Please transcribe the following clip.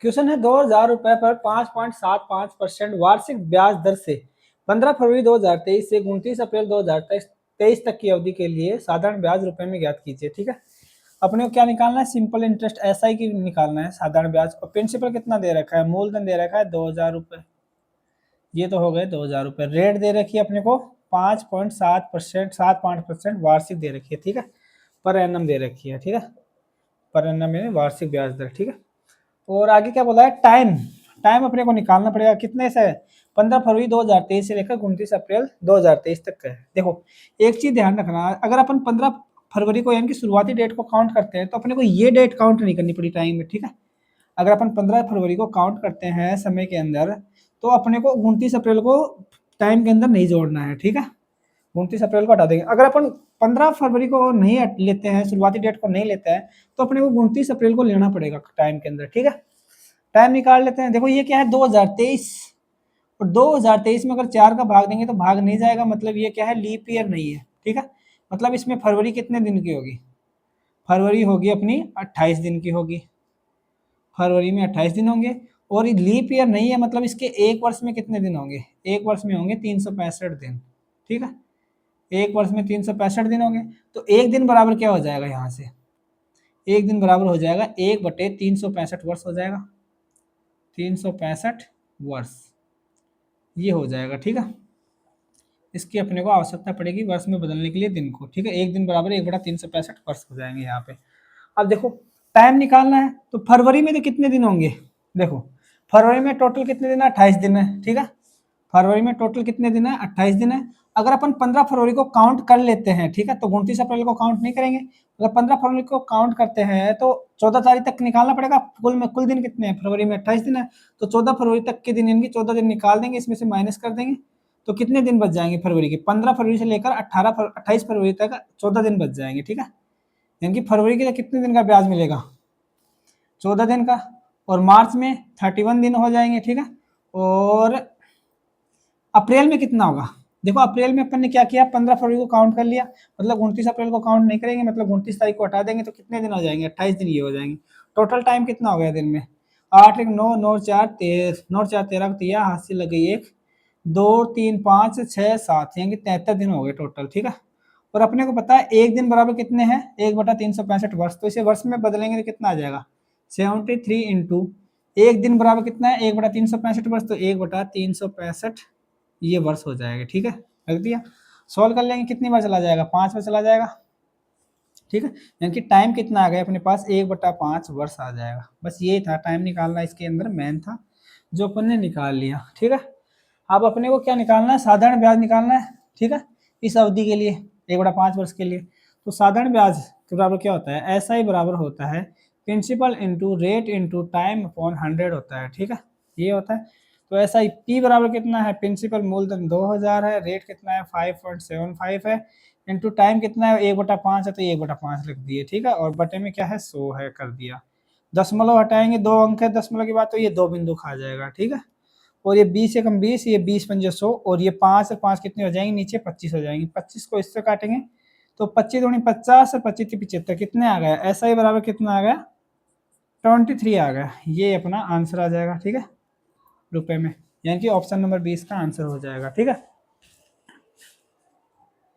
Question है 2,000 रुपए पर 5.75% वार्षिक ब्याज दर से 15 फरवरी 2023 से 29 अप्रैल 2023 तक की अवधि के लिए साधारण ब्याज रुपए में ज्ञात कीजिए। ठीक है, अपने को क्या निकालना है, सिंपल इंटरेस्ट एसआई की निकालना है साधारण ब्याज। और प्रिंसिपल कितना दे रखा है, मूलधन दे रखा है 2,000 रुपए, ये तो हो गए 2,000 रुपए। रेट दे रखी है अपने को 5.75% वार्षिक दे रखी है। ठीक है, पर एनम दे रखी है। ठीक है, पर एनम में वार्षिक ब्याज दर। ठीक है, और आगे क्या बोला है, टाइम, टाइम अपने को निकालना पड़ेगा कितने से, 15 फरवरी 2023 से लेकर 29 अप्रैल 2023 तक का है। देखो एक चीज ध्यान रखना, अगर अपन 15 फरवरी को यानी कि शुरुआती डेट को काउंट करते हैं तो अपने को ये डेट काउंट नहीं करनी पड़ी टाइम में। ठीक है, अगर अपन 15 फरवरी को काउंट करते हैं समय के अंदर तो अपने को 29 अप्रैल को टाइम के अंदर नहीं जोड़ना है। ठीक है, 29 अप्रैल को हटा देंगे। अगर अपन 15 फरवरी को नहीं लेते हैं, शुरुआती डेट को नहीं लेते हैं, तो अपने को 29 अप्रैल को लेना पड़ेगा टाइम के अंदर। ठीक है, टाइम निकाल लेते हैं। देखो ये क्या है 2023, और 2023 में अगर 4 का भाग देंगे तो भाग नहीं जाएगा, मतलब ये क्या है, लीप ईयर नहीं है। ठीक है, मतलब इसमें फरवरी कितने दिन की होगी, फरवरी होगी अपनी 28 दिन की होगी, फरवरी में 28 दिन होंगे। और ये लीप ईयर नहीं है, मतलब इसके एक वर्ष में कितने दिन होंगे, एक वर्ष में होंगे 365 दिन। ठीक है, एक वर्ष में 365 दिन होंगे, तो एक दिन बराबर क्या हो जाएगा, यहाँ से एक दिन बराबर हो जाएगा 1/365 वर्ष हो जाएगा, 365 वर्ष ये हो जाएगा। ठीक है, इसकी अपने को आवश्यकता पड़ेगी वर्ष में बदलने के लिए दिन को। ठीक है, एक दिन बराबर 1/365 वर्ष हो जाएंगे यहाँ पे। अब देखो टाइम निकालना है तो फरवरी में तो कितने दिन होंगे, देखो फरवरी में टोटल कितने दिन है, 28 दिन है। ठीक है, फरवरी में टोटल कितने दिन है, 28 दिन है। अगर अपन 15 फरवरी को काउंट कर लेते हैं, ठीक है, तो 29 अप्रैल को काउंट नहीं करेंगे। अगर 15 फरवरी को काउंट करते हैं तो 14 तारीख तक निकालना पड़ेगा। कुल दिन कितने हैं, फरवरी में 28 दिन है, तो 14 फरवरी तक के दिन यानी 14 दिन निकाल देंगे, इसमें से माइनस कर देंगे, तो कितने दिन बच जाएंगे फरवरी के, 15 फरवरी से लेकर 28 फरवरी तक 14 दिन बच जाएंगे। ठीक है, यानी कि फरवरी के लिए कितने दिन का ब्याज मिलेगा, 14 दिन का, और मार्च में 31 दिन हो जाएंगे। ठीक है, और अप्रैल में कितना होगा, देखो अप्रैल में अपन ने क्या किया, 15 फरवरी को काउंट कर लिया, मतलब 29 अप्रैल को काउंट नहीं करेंगे, मतलब 29 तारीख को हटा देंगे तो कितने दिन हो जाएंगे, 28 दिन ये हो जाएंगे। टोटल टाइम कितना हो गया दिन में, 8 1 9 9 4 13 9 4 13 दिया, हाथ से लग गई 1 2 3 5 6 7 यानी 73 दिन हो गए टोटल। ठीक है, और अपने को पता है एक दिन बराबर कितने हैं, 1/365 वर्ष, तो इसे वर्ष में बदलेंगे तो कितना आ जाएगा, 73 इंटू एक दिन बराबर कितना है, 1/365 वर्ष, तो 1/365 ये वर्ष हो जाएगा। ठीक है, रख दिया, सॉल्व कर लेंगे, कितनी बार चला जाएगा, 5 बार चला जाएगा। ठीक है, यानी कि टाइम कितना आ गया अपने पास, 1/5 वर्ष आ जाएगा। बस ये था टाइम निकालना, इसके अंदर मेन था जो अपन ने निकाल लिया। ठीक है, अब अपने को क्या निकालना है, साधारण ब्याज निकालना है। ठीक है, इस अवधि के लिए 1/5 वर्ष के लिए, तो साधारण ब्याज के बराबर क्या होता है, ऐसा ही बराबर होता है principal into rate into time upon 100 होता है। ठीक है, ये होता है। तो ऐसा ही पी बराबर कितना है, प्रिंसिपल मूलधन 2000 है, रेट कितना है 5.75 है, इंटू टाइम कितना है 1/5 है, तो 1/5 लिख दिए। ठीक है, और बटे में क्या है 100 है, कर दिया। दशमलव हटाएंगे, 2 अंक है दशमलव के बाद, तो ये 2 बिंदु खा जाएगा। ठीक है, और ये 20 से कम 20, ये 20 पंजे 100, और ये 5 से 5 कितने हो जाएंगे, नीचे 25 हो जाएंगे। 25 को इससे काटेंगे तो 25 दूनी 50 और 25 75 कितने आ गया, ऐसा ही बराबर कितना आ गया, 23 आ गया। ये अपना आंसर आ जाएगा। ठीक है, रुपए में, यानी कि ऑप्शन नंबर 20 का आंसर हो जाएगा। ठीक है।